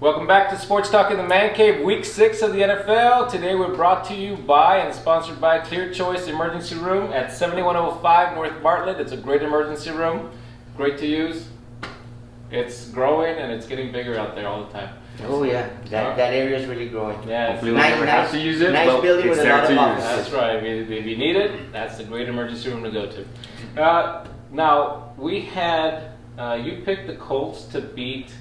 Welcome back to Sports Talk in the Mancave, Week 6 of the NFL. Today we're brought to you by and sponsored by Clear Choice Emergency Room at 7105 North Bartlett. It's a great emergency room, great to use. It's growing and it's getting bigger out there all the time. Oh yeah, that area is really growing. Yeah, hopefully we'll never have to use it. Nice building with a lot of offices. That's right. If you need it, that's a great emergency room to go to. Now we had you picked the Colts to beat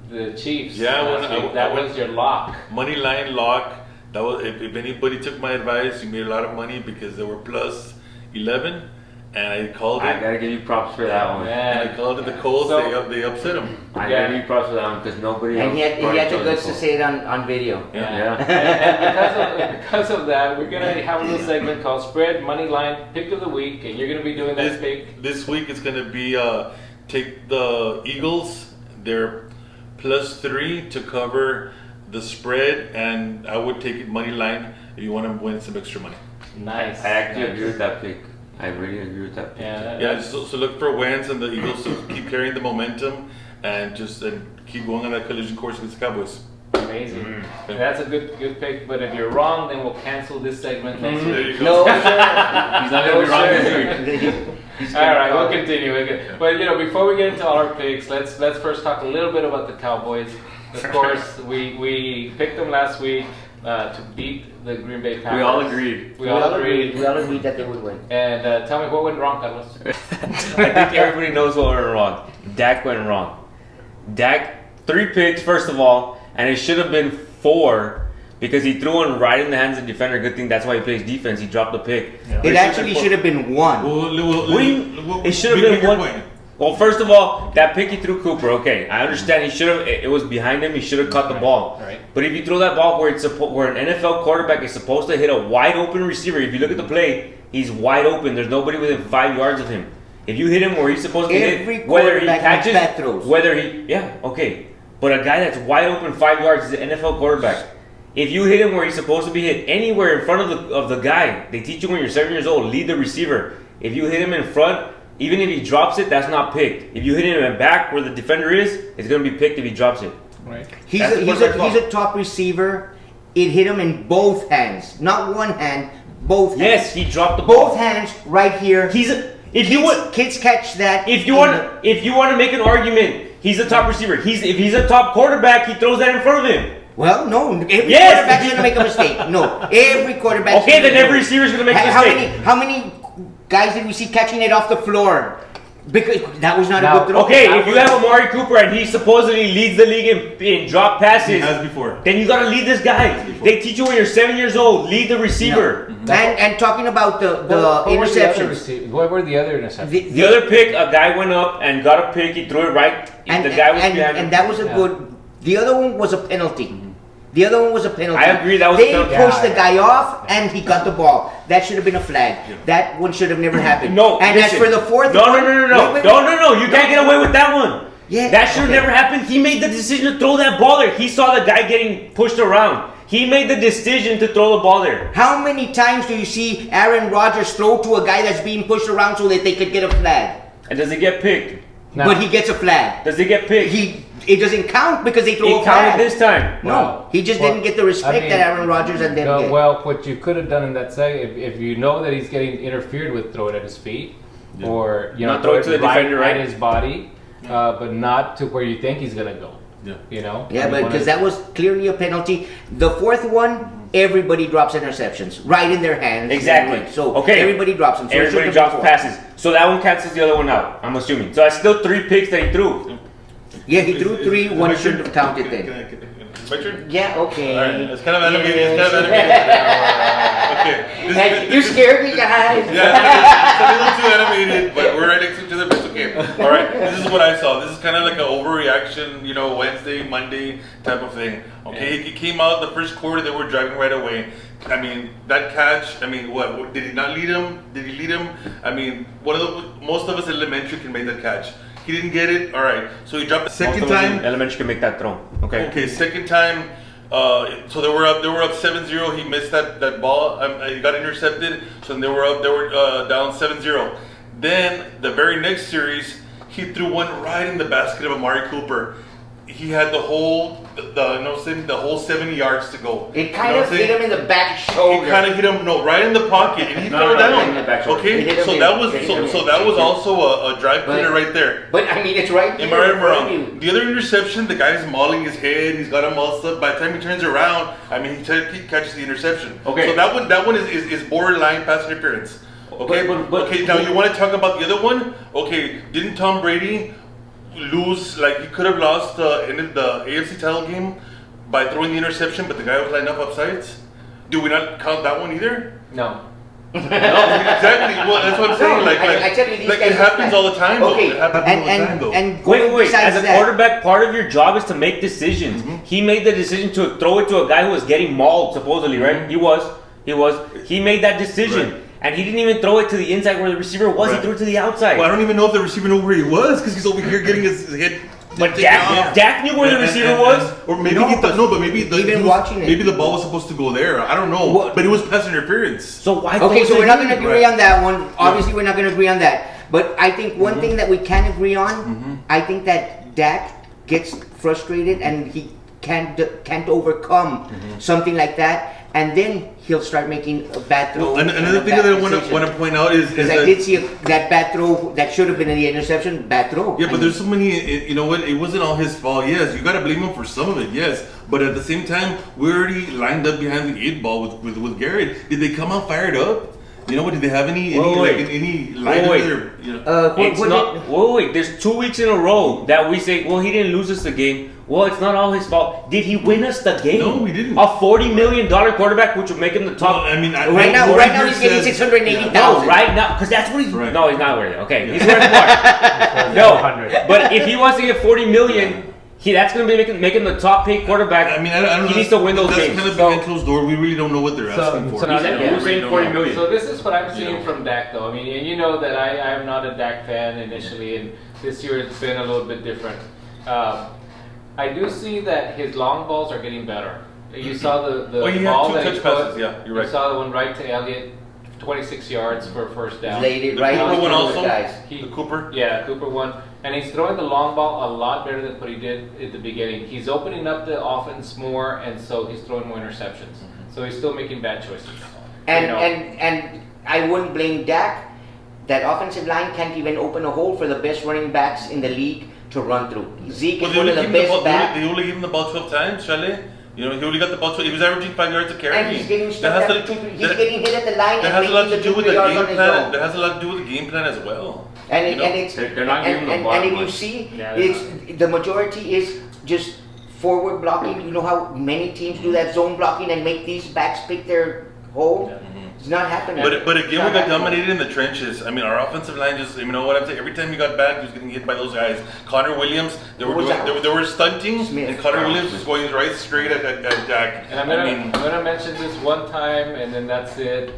the Chiefs. Yeah, that was your lock. Money line lock. That was if anybody took my advice, you made a lot of money because they were plus 11, and I called it. I gotta give you props for that one. Yeah. And I called it the Colts. They upset them. I gotta give you props for that one because nobody else. And he had the guts to say it on video. Yeah. And because of that, we're gonna have a little segment called Spread Money Line Pick of the Week, and you're gonna be doing that pick. This week it's gonna be take the Eagles. They're +3 to cover the spread, and I would take it money line if you want to win some extra money. Nice. I actually agree with that pick. I really agree with that pick. Yeah. So look for Wentz and the Eagles to keep carrying the momentum and keep going on that collision course against the Cowboys. Amazing. Mm-hmm. That's a good pick. But if you're wrong, then we'll cancel this segment next week. There you go. No, sir. He's not gonna be wrong this week. All right, we'll continue. But before we get into all our picks, let's first talk a little bit about the Cowboys. Of course, we picked them last week to beat the Green Bay Packers. We all agreed. We all agreed that they would win. And tell me what went wrong, Carlos. I think everybody knows what went wrong. Dak went wrong. Dak, 3 picks, first of all, and it should have been 4 because he threw one right in the hands of the defender. Good thing that's why he plays defense. He dropped the pick. Yeah. It actually should have been 1. It should have been 1. Well, first of all, that pick he threw Cooper. Okay, I understand. He should have. It was behind him. He should have caught the ball. Right. But if you throw that ball where an NFL quarterback is supposed to hit a wide open receiver, if you look at the play, he's wide open. There's nobody within 5 yards of him. If you hit him where he's supposed to hit, whether he catches, But a guy that's wide open 5 yards is an NFL quarterback. If you hit him where he's supposed to be hit, anywhere in front of the guy, they teach you when you're 7 years old, lead the receiver. If you hit him in front, even if he drops it, that's not picked. If you hit him in back where the defender is, it's going to be picked if he drops it. Right. He's a top receiver. It hit him in both hands, not one hand, both hands. Yes, he dropped the ball. Both hands right here. Kids catch that. If you want to make an argument, he's a top receiver. If he's a top quarterback, he throws that in front of him. Well, no. Every quarterback's going to make a mistake. No, every quarterback. Okay, then every receiver's going to make a mistake. How many guys did we see catching it off the floor? Because that was not a good throw. Okay, if you have Amari Cooper and he supposedly leads the league in drop passes, He has before. then you got to lead this guy. They teach you when you're 7 years old, lead the receiver. No. And talking about the interceptions. What were the other interceptions? The other pick, a guy went up and got a pick. He threw it right. The guy was behind him. And that was a good. The other one was a penalty. The other one was a penalty. I agree, that was a penalty. They pushed the guy off, and he got the ball. That should have been a flag. Yeah. That one should have never happened. No, and listen. as for the fourth No. one... You can't get away with that one. Yeah, that should have never happened. He made the decision to throw that ball there. He saw the guy getting pushed around. He made the decision to throw the ball there. How many times do you see Aaron Rodgers throw to a guy that's being pushed around so that they could get a flag? And does it get picked? No. But he gets a flag. Does it get picked? It doesn't count because they throw a flag. It counted this time. No, he just didn't get the respect that Aaron Rodgers and them get. Well, what you could have done in that segment, if you know that he's getting interfered with, throw it at his feet, or not throw it to the defender at his body, but not to where you think he's gonna go. Yeah. Yeah, but because that was clearly a penalty. The fourth one, everybody drops interceptions right in their hands. Exactly. So everybody drops them. So everybody drops passes. So that one cancels the other one out, I'm assuming. So that's still 3 picks that he threw. Yeah, he threw 3. One shouldn't have counted then. My turn? Yeah, okay. All right, it's kind of animated. Okay. You scared me, guys. Yeah, it's a little too animated, but we're right next to each other. It's okay. All right, this is what I saw. This is kind of like an overreaction, Wednesday, Monday type of thing. Okay, he came out the first quarter. They were driving right away. I mean, that catch. I mean, what did he not lead him? Did he lead him? I mean, most of us elementary can make that catch. He didn't get it. All right, so he dropped the second time. Elementary can make that throw. Okay, second time. So they were up 7-0. He missed that ball. He got intercepted. So then they were down 7-0. Then the very next series, he threw one right in the basket of Amari Cooper. he had the whole 70 yards to go. It kind of hit him in the back shoulder. It kind of hit him right in the pocket, and he fell in down. the back shoulder. Okay, so that was also a drive cleaner right there. But I mean, it's right there. Am I right or in front of wrong? you. The other interception, the guy's mauling his head. He's got him all stuff. By the time he turns around, I mean, he catches the interception. Okay. So that one is borderline pass interference. Okay. But okay. Now you want to talk about the other one? Okay. Didn't Tom Brady lose? Like he could have lost the AFC title game by throwing the interception, but the guy was lined up upsides. Do we not count that one either? No. No, exactly. Well, that's what I'm saying. I tell you, these like guys it happens all the time. Okay, Though. It happens all the time, though. and wait. besides As a that- quarterback, part of your job is to make decisions. He made the decision to throw it to a guy who was getting mauled, supposedly, right? He was. He made that decision. Right. And he didn't even throw it to the inside where the receiver was. Right. He threw it to the outside. Well, I don't even know if the receiver knew where he was because he's over here getting his head. But taken off. Dak knew where the receiver was. Or maybe No, he thought, no, but maybe even watching it. maybe the ball was supposed to go there. I don't know, What? but it was pass interference. So why? Okay, throw so it we're not going to agree Right. on that one. Obviously, we're not going to agree on that. But I think one thing that we can agree on, I think that Dak gets frustrated and he can't overcome something like that, and then he'll start making a bad throw. And another thing that I want to point out is because I that, did see that bad throw that should have been the interception. Bad throw. yeah, I but mean, there's so many. You know what? It wasn't all his fault. Yes, you got to blame him for some of it. Yes, but at the same time, we're already lined up behind the 8 ball with Garrett. Did they come out fired up? You know what? Did they have any light Wait. in their? You know? It's not. Wait. There's 2 weeks in a row that we say, well, he didn't lose us the game. Well, it's not all his fault. Did he win us the game? No, he didn't. A $40 million quarterback, which would make him the top. Well, I mean, right now he's getting 680,000. No, right now, because that's what he's. Right. No, he's not worth it. Okay, he's worth more. No, but if he wants to get 40 million, that's going to be making the top paid quarterback. I mean, I don't know. He needs to win those That's games. kind of behind closed door. We really don't know what they're So- asking for. so now that- Who's saying 40 million? So this is what I'm seeing from Dak, though. I mean, and you know that I am not a Dak fan initially, and this year it's been a little bit different. I do see that his long balls are getting better. You saw the Oh, he had ball 2 that he touch put. passes, yeah, you're right. You saw the one right to Elliott, 26 yards for a first down. Laid it The right Cooper on one the also? guys. He- The Cooper? Yeah, Cooper won. And he's throwing the long ball a lot better than what he did at the beginning. He's opening up the offense more, and so he's throwing more interceptions. So he's still making bad choices. And You know. and I wouldn't blame Dak. That offensive line can't even open a hole for the best running backs in the league to run through. Zeke Well, is one of the best backs. they only gave him the ball 12 times, Chalet. You know, he only got the ball 12. He was averaging 5 yards a carry. And he's getting That stuck has at to- he's getting hit at the line That and has a lot making to the do with 2 the yards game on his plan. own. That has a lot to do with the game plan as well. And You know? it's They're not giving him the and ball if you much. see, Yeah, they're it's the majority is just forward blocking. You know how many teams do that zone blocking and make these backs pick their hole. It's not happening. But again, It's we not got happening. dominated in the trenches. I mean, our offensive line just, you know what I'm saying? Every time he got back, he was getting hit by those guys. Connor Williams, they were Who was doing, that? they were stunting, Smith. and Connor Williams was going right straight at Dak. And I'm gonna mention this one time, and then that's it.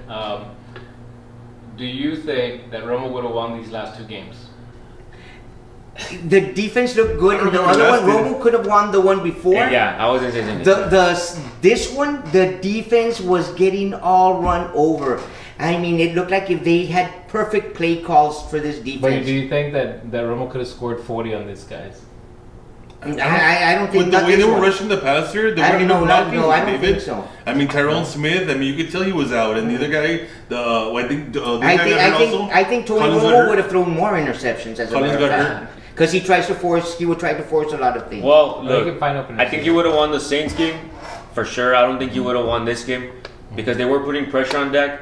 Do you think that Romo would have won these last 2 games? The defense looked good, I don't and the remember other one, last Romo could have won the one before. Yeah, I was going to say something. This one, the defense was getting all run over. I mean, it looked like if they had perfect play calls for this But defense. do you think that Romo could have scored 40 on these guys? I don't think With the not way this they were one. rushing the passer, they I weren't don't even know, blocking no, I don't David. think so. I mean, Tyrone Smith. I mean, you could tell he was out, and the other guy, I think, the I guy think got hurt also. I think Tony Collins got Romo hurt. would have thrown more interceptions as a Collins matter of got fact. Because he would try to force a lot of things. Well, You look, can find open I think you would have won the Saints game for sure. I don't think you would have won this game because they were putting pressure on Dak,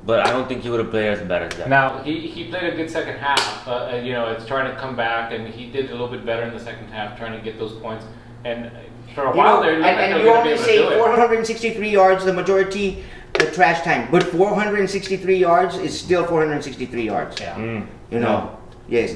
but I don't think he would have played as bad as Dak. Now he played a good second half. You know, it's trying to come back, and he did a little bit better in the second half, trying to get those points. And for a while there, it looked like and they you were going only to be able to say do it. 463 yards, the majority the trash time, but 463 yards is still 463 yards. Yeah. You know. Yes.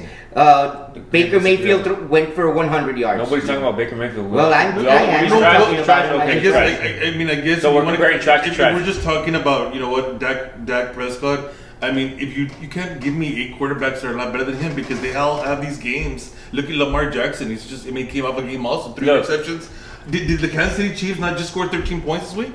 Baker Mayfield went for 100 yards. Nobody's talking about Baker Mayfield. Well, I am. He's I'm trash, talking he's about trash, him. okay, I he's guess, trash. I mean, I guess. So if we're you wanna- comparing trash to if trash. We're just talking about, you know what, Dak Prescott. I mean, if you can't give me 8 quarterbacks that are a lot better than him because they all have these games. Look at Lamar Jackson. He's just, I mean, he came off a game also 3 Look. interceptions. Did the Kansas City Chiefs not just score 13 points this week?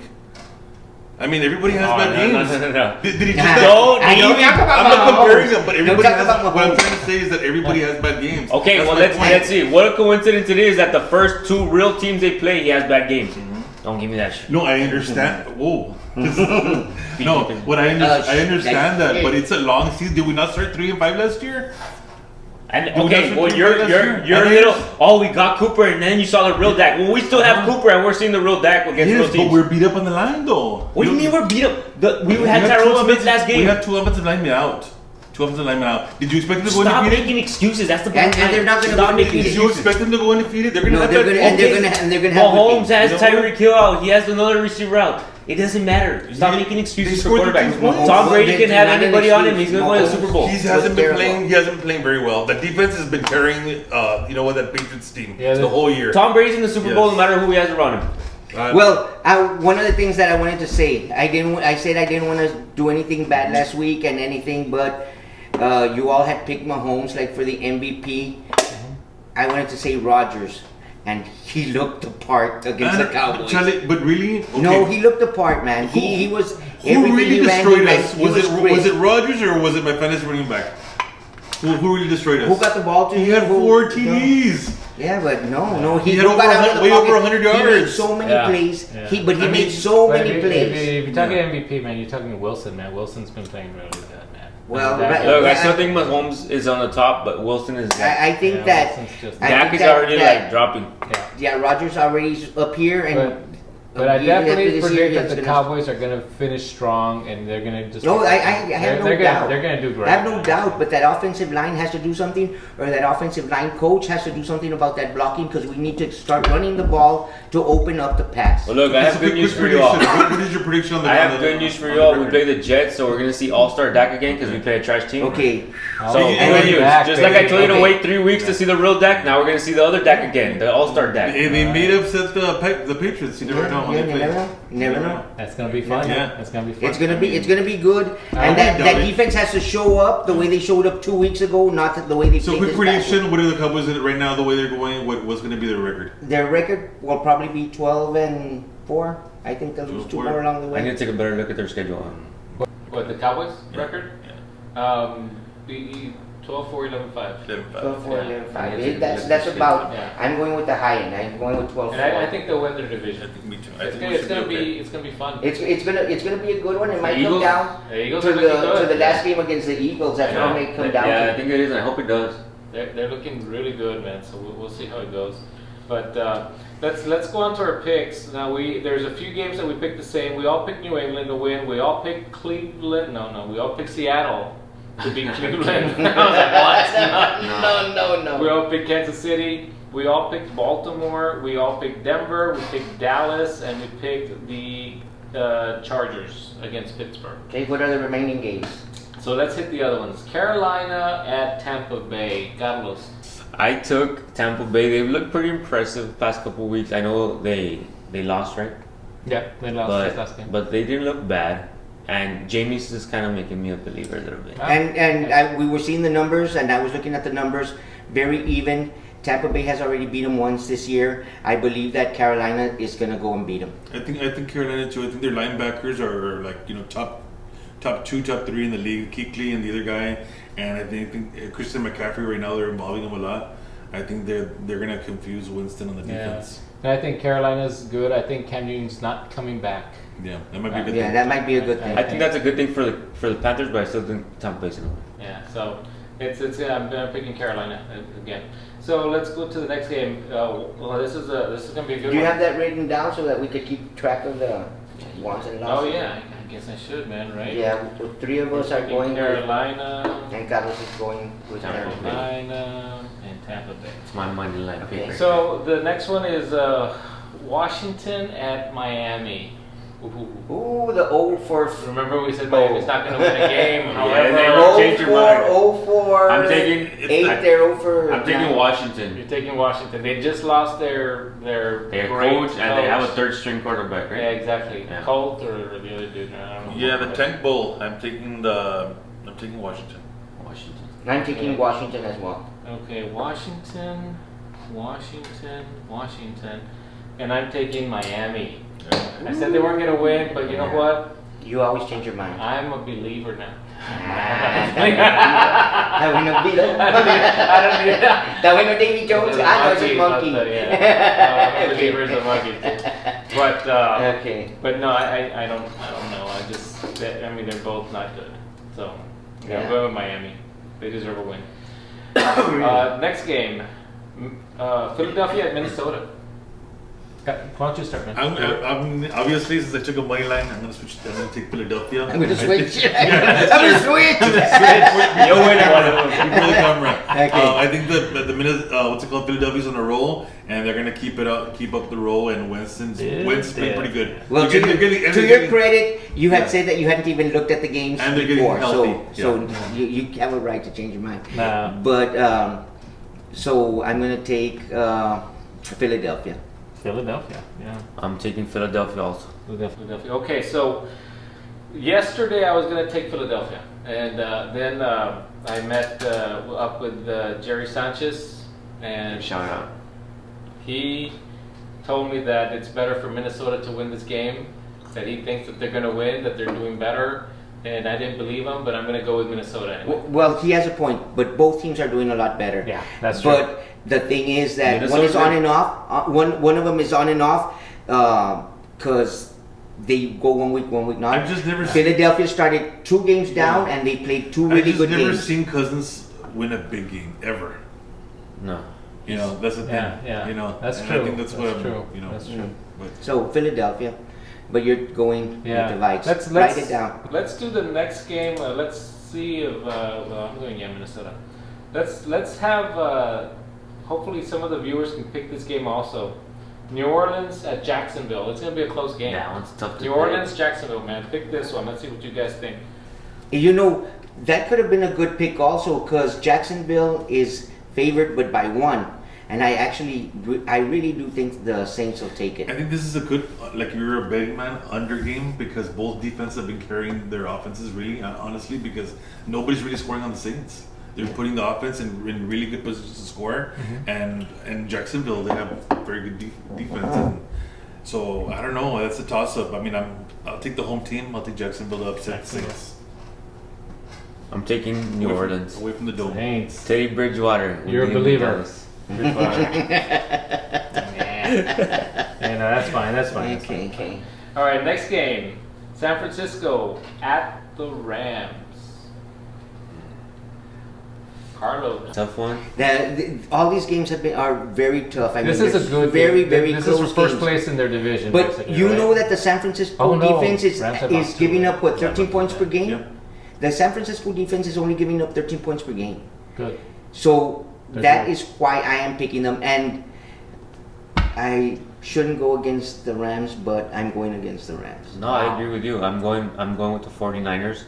I mean, everybody has Oh, bad games. no. Did he just? Don't talk about I'm not comparing Mahomes. them, but Don't everybody talk has. about What I'm Mahomes. trying to say is that everybody has bad games. Okay, That's well my point. let's see. What a coincidence it is that the first two real teams they play, he has bad games. Don't give me that shit. No, I understand. Whoa. No, what I understand that, but it's a long season. Did we not start 3-5 last year? And Well, okay, that's well what you're Cooper does you're a here. little. Oh, we got Cooper, and then you saw the real Dak. Well, we still have Cooper, and we're seeing the real Dak against real Yes, teams. but we're beat up on the line though. What do you mean we're beat up? We had have Tyrone two Smith last We game. have two offensive linemen out. Did you expect them to go Stop undefeated? making excuses. That's the And bottom line. they're not gonna Stop go making Did undefeated. you excuses. expect them to go undefeated? They're gonna No, have they're that. gonna and they're gonna have. Mahomes has You know what? Tyreek Hill out. He has another receiver out. It doesn't matter. Stop He- making excuses they for scored quarterbacks. 13 points. Tom Brady Well, can they're have not an anybody on him. He's excuse. gonna win the Mahomes- Super Bowl. He hasn't been terrible. playing. He hasn't been playing very well. The defense has been carrying, that Patriots team Yeah, the whole year. Tom Brady's in the Super Bowl Yes. no matter who he has around him. Well, one of the things that I wanted to say, I said I didn't want to do anything bad last week and anything, but you all had picked Mahomes like for the MVP. I wanted to say Rodgers, and he looked the part against the Cowboys. Charlie, but really, okay. No, he looked the part, man. He was. Who everything really he ran, destroyed he ran- us? he Was it crisp. Rodgers or was it my fantasy running back? Who really destroyed us? Who got the ball to He him? had Who- 4 TDs. Yeah, but no, He he had got over out of 100 the way pocket. over 100 He made yards. so many Yeah. plays. Yeah. He I made mean, so But many plays. if you're talking MVP, man, you're talking Wilson, man. Wilson's been playing really good, man. Well, Dak- right- Look, I I- still think Mahomes is on the top, but Wilson is. I think Yeah, that Wilson's just- I Dak think is that- already that- like dropping. yeah, Rodgers already up here, and But I even after definitely this year, predict that it's the gonna- Cowboys are going to finish strong, and they're going to just. No, I have no they're doubt. Gonna, they're going to do great. I have no man. doubt, but that offensive line has to do something, or that offensive line coach has to do something about that blocking, because we need to start running the ball to open up the pass. Well, look, I have good news for you all. What is your prediction on the I have on the- good news for on you the all. We record? play the Jets, so we're gonna see All-Star Dak again because we play a trash team. Okay, So Oh, good news. Dak, Just like I baby. told you to Okay. wait 3 weeks to see the real Dak, now we're gonna see the other Dak again, the All-Star Dak. They made upset the Patriots. You never know when yeah, they you play. never know. You never know. That's going to be fun. Yeah. That's going to be fun. It's gonna be good, I and that doubt it. defense has to show up the way they showed up 2 weeks ago, not the way they So played quick this past prediction: what are the Cowboys in right now? The way they're going, what's going to be their record? week. Their record will probably be 12-4. I think they'll lose 2 more along the I need way. to take a better look at their schedule. What, the Cowboys Yeah. record? Yeah. The 12-4, 11-5. 12-4, Yeah. 11-5. Yeah. That's about. Yeah. I'm going with the high end. I'm going with 12-4. And I think they'll win their division. Me too. It's gonna be fun. It's gonna be a good one. It might come Eagles? down The Eagles to are looking the good. last game against the Eagles. That's what it may come down Yeah, I to. think it is, and I hope it does. They're looking really good, man. So we'll see how it goes. But let's go on to our picks. Now there's a few games that we picked the same. We all picked New England to win. We all picked Cleveland. No, we all picked Seattle to beat Cleveland. I was like, what? No. We all picked Kansas City. We all picked Baltimore. We all picked Denver. We picked Dallas, and we picked the Chargers against Pittsburgh. Okay, what are the remaining games? So let's hit the other ones. Carolina at Tampa Bay. Carlos. I took Tampa Bay. They've looked pretty impressive the past couple of weeks. I know they lost, right? Yeah, they lost this last game. But they didn't look bad. And Jamie's just kind of making me a believer a little bit. We were seeing the numbers, and I was looking at the numbers. Very even. Tampa Bay has already beat them once this year. I believe that Carolina is gonna go and beat them. I think Carolina too. I think their linebackers are like top 2, top 3 in the league. Kuechly and the other guy, and I think Christian McCaffrey right now they're involving him a lot. I think they're gonna confuse Winston on the defense. And I think Carolina's good. I think Cam Newton's not coming back. Yeah, that might be a good Yeah, thing. that might be a good thing. I think that's a good thing for the Panthers, but I still think Tampa Bay's gonna win. Yeah, so I'm picking Carolina again. So let's go to the next game. Well, this is gonna be a good Do you one. have that written down so that we could keep track of the wants and Oh losses? yeah, I guess I should, man. Right? Yeah, 3 of us are Picking going with, Carolina, and Carlos is going with Tampa Bay. Carolina, and Tampa Bay. It's my money line pick. Okay. Right So the next one is Washington at Miami. Ooh. Ooh, the 0-4. Remember we said Miami's not going to win a game. Yeah, However, they won't change your mind. 0-4. I'm taking 8, they're 0-for. I'm taking 9. Washington. you're taking Washington. They just lost their Their great coach and they have a third string quarterback, right? Yeah, exactly. Yeah. Colt or the other dude. I don't know. Yeah, the Tank Bowl. I'm taking Washington. Washington. I'm taking Washington as well. Okay, Washington. and I'm taking Miami. I said they weren't going to win, but you know what? You always change your mind. I'm a believer now. That we know Beetle. I don't need that. That we know Davy Jones. I know it's a monkey. Yeah. Believers of monkeys. But Okay. but no, I don't know. I mean they're both not good. So yeah, I'm going with Miami. They deserve a win. Next game, Philadelphia at Minnesota. Why don't you start, man? I'm obviously, since I took a money line, I'm gonna switch. I'm gonna take Philadelphia. I'm gonna switch. Yeah, I'm gonna switch. Yo, wait a Before the camera. Okay. I think the minute what's it called, Philadelphia's on a roll, and they're gonna keep up the roll. And Winston's been pretty good. Well, to your credit, you had said that you hadn't even looked at the games And they're getting before, healthy. so you have a right to change your mind. Nah. But so I'm gonna take Philadelphia. Philadelphia. Yeah. I'm taking Philadelphia also. Philadelphia. Okay, so yesterday I was going to take Philadelphia, and then I met up with Jerry Sanchez, and Shout out. he told me that it's better for Minnesota to win this game, that he thinks that they're going to win, that they're doing better, and I didn't believe him, but I'm going to go with Minnesota anyway. Well, he has a point, but both teams are doing a lot better. Yeah, that's true. But the thing is that one is Minnesota- on and off. One of them is on and off because they go 1 week, 1 week not. I've just never Philadelphia started 2 games down and they played 2 really I've just good never games. seen Cousins win a big game ever. No. You know, that's the thing. Yeah. You know, That's and true. I think that's That's what true. you know. That's true. But So Philadelphia, but you're going with the Vikes. Let's Write it down. Let's do the next game. Let's see if well, I'm going Minnesota. Let's have hopefully some of the viewers can pick this game also. New Orleans at Jacksonville. It's gonna be a close game. That one's tough to New pick. Orleans, Jacksonville, man. Pick this one. Let's see what you guys think. You know, that could have been a good pick also because Jacksonville is favored but by 1. And I really do think the Saints will take I it. think this is a good, like you're a betting man, under game because both defenses have been carrying their offenses really, honestly, because nobody's really scoring on the Saints. They're putting the offense in really good positions to score, and Jacksonville, they have very good defense. And so I don't know, that's a toss up. I mean, I'll take the home team. I'll take Jacksonville to upset the Saints. I'm taking New Orleans. Away from the dome. Saints. Teddy Bridgewater. You're a believer. Dallas. Yeah, no, that's fine. That's fine. Okay. All right, next game. San Francisco at the Rams. Carlos. Tough one. All these games are very tough. I This mean, is a they're good very, game. very This close is for first games. place in their division. But basically, you right? know that the San Francisco defense Rams have is lost giving too. up, what, 13 points per game? Yep. The San Francisco defense is only giving up 13 points per game. Good. So They're that good. is why I am picking them. And I shouldn't go against the Rams, but I'm going against the Rams. No, I agree with you. I'm going with the 49ers.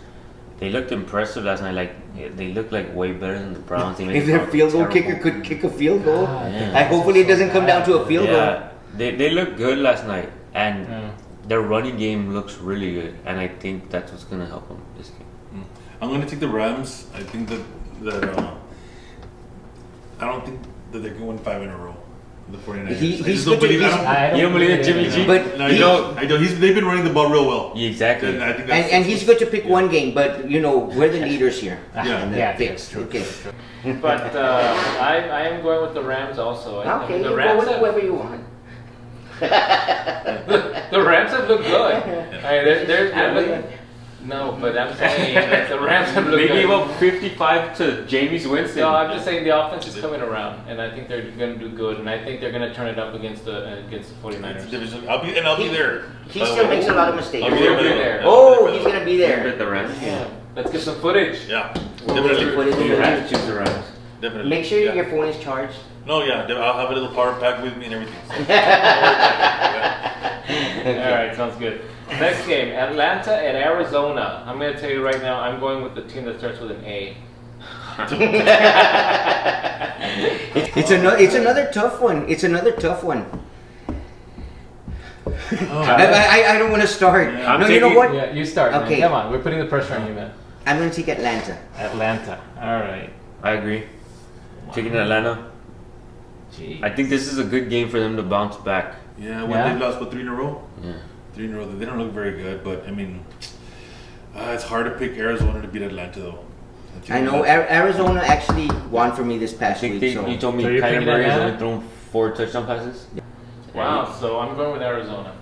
They looked impressive last night. Like they looked like way better than the Browns. They If made their field goal terrible. kicker could kick a field goal, Yeah. hopefully it doesn't come down to a field goal. Yeah, they looked good last night, and Yeah. their running game looks really good. And I think that's what's gonna help them this game. I'm going to take the Rams. I think that I don't think that they can win 5 in a row. The 49ers. He's I just good don't to- believe. he's- I You don't believe in Jimmy G? But don't, he- I don't. They've been running the ball real well. Yeah, exactly. And I think that's, And he's good to pick one game, but you know, we're the leaders here. Yeah. And the Yeah, picks. true. Okay. But I am going with the Rams also. I Okay, mean, you the go Rams with have, whoever you want. the Rams have looked good. I mean, they're looking. No, but I'm saying that the Rams have looked They good. gave up 55 to Jameis Winston. No, I'm just saying the offense is coming around, and I think they're going to do good, and I think they're going to turn it up against the 49ers. division. I'll be there. He By the still way. makes a lot of mistakes. I'll be He'll by be the way. there. Oh, he's gonna be there. Bet the Rams. Yeah. Let's get some footage. Yeah, What definitely. is it? You have to choose the Rams. Definitely. Make sure Yeah. your phone is charged. No, yeah, I'll have a little power pack with me and everything. So. All right, sounds good. Next game, Atlanta at Arizona. I'm going to tell you right now, I'm going with the team that starts with an A. It's another tough one. It's another tough one. I don't want to start. Yeah. No, you know what? Yeah, you start. Man. Okay. Come on, we're putting the pressure on you, man. I'm gonna take Atlanta. Atlanta. All right. I agree. Taking Atlanta. Gee. I think this is a good game for them to bounce back Yeah, Yeah? they've lost, 3 in a row? Yeah. 3 in a row. They don't look very good, but I mean, it's hard to pick Arizona to beat Atlanta, though. I know Arizona actually won for me this past week. So. You told me So you're Kyler picking Murray has Atlanta? only thrown 4 touchdown passes. Wow, so I'm going with Arizona.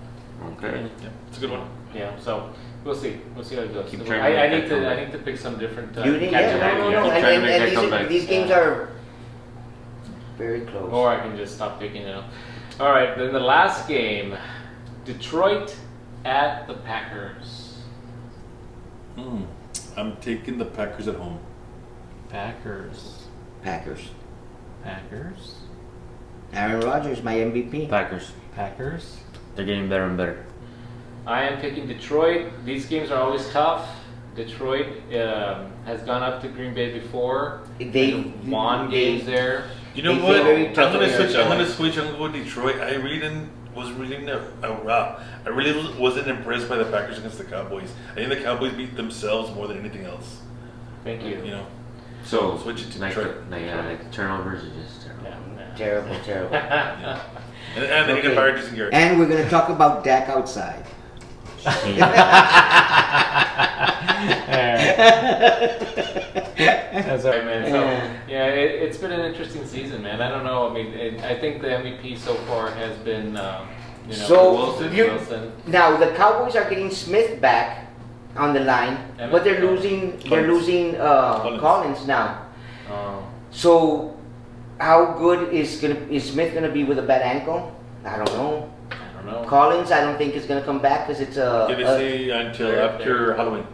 Okay. Yeah, it's a good one. Yeah, so we'll see. We'll see how it goes. Keep trying to I make need that to comeback. I need to pick some different. You did, catch yeah, up. no. Keep trying to make that And comeback. these games are very close. Or I can just stop picking it up. All right, then the last game, Detroit at the Packers. I'm taking the Packers at home. Packers. Packers. Packers. Aaron Rodgers, my MVP. Packers. Packers. They're getting better and better. I am picking Detroit. These games are always tough. Detroit has gone up to Green Bay before. They won games there. You know They what? play very I'm tough gonna on switch. their I'm gonna side. switch. I'm gonna go Detroit. I really wasn't impressed by the Packers against the Cowboys. I think the Cowboys beat themselves more than anything else. Thank you. You know, So, Switch it to like, Detroit. like the turnovers are just terrible. Yeah. Terrible, terrible. and they need to Okay. fire Jason Garrett. And we're gonna talk about Dak outside. That's all right, man. So, yeah, it's been an interesting season, man. I don't know. I mean, I think the MVP so far has been, So, Wilson. you- Now the Cowboys are getting Smith back on the line, but they're losing Collins now. Oh. So, how good is Smith gonna be with a bad ankle? I don't know. I don't know. Collins, I don't think is gonna come back because it's Yeah, they say until they're- after Halloween.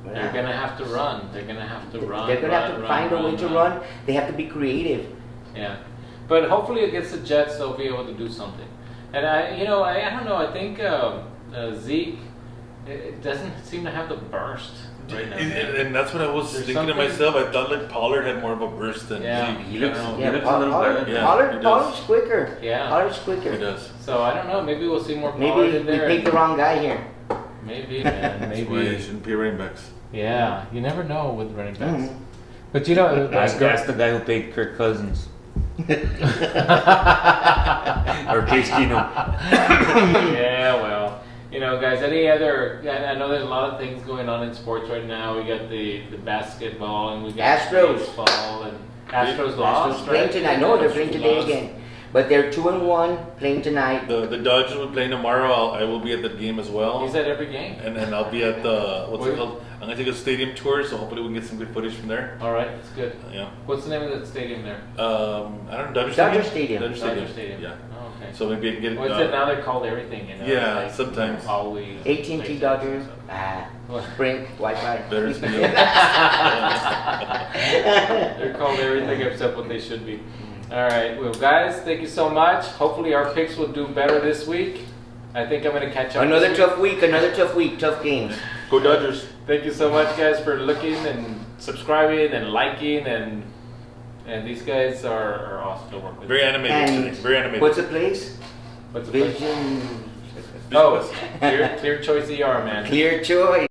They're gonna have to run. They're gonna have to run. They're gonna have to find a way to run. They have to be creative. Yeah, but hopefully against the Jets they'll be able to do something. And I don't know. I think Zeke it doesn't seem to have the burst right now. And that's what I was There's thinking to something- myself. I thought like Pollard had more of a burst than Yeah. Zeke. He looks, I don't know. he looks a little better. Yeah, he does. Pollard's quicker. Yeah. Pollard's quicker. He does. So I don't know. Maybe we'll see more Pollard Maybe in we there. picked the wrong guy here. Maybe, man. That's why they shouldn't pay running backs. Yeah, you never know with running backs. Mhm. But that's That's the guy who paid Kirk Cousins. Or Case Keenum. Yeah, well, guys. Any other? I know there's a lot of things going on in sports right now. We got the basketball and we got Astros. baseball and Astros lost. Playing Right? tonight. No, they're playing today Lost. again. But they're 2-1 playing tonight. The Dodgers will play tomorrow. I will be at that game as well. He's at every game. And I'll be at the what's Where- it called? I'm gonna take a stadium tour, so hopefully we can get some good footage from there. All right, that's good. Yeah. What's the name of that stadium there? I don't know. Dodger Dodger Stadium. Stadium. Dodger Stadium. Dodger Stadium. Yeah. Oh, okay. So maybe I can get. What's it now? They're called everything. Yeah, sometimes. Always. AT&T Dodgers. Sprint, Wi-Fi. Better than me. They're called everything except what they should be. All right, well, guys, thank you so much. Hopefully, our picks will do better this week. I think I'm going to catch up. Another this tough week, tough games. Go Dodgers. Thank you so much, guys, for looking and subscribing and liking, and these guys are awesome to work with. Very animated. And today. Very animated. what's the place? What's the place? Vision. Oh, Clear Choice ER, man. Clear Choice.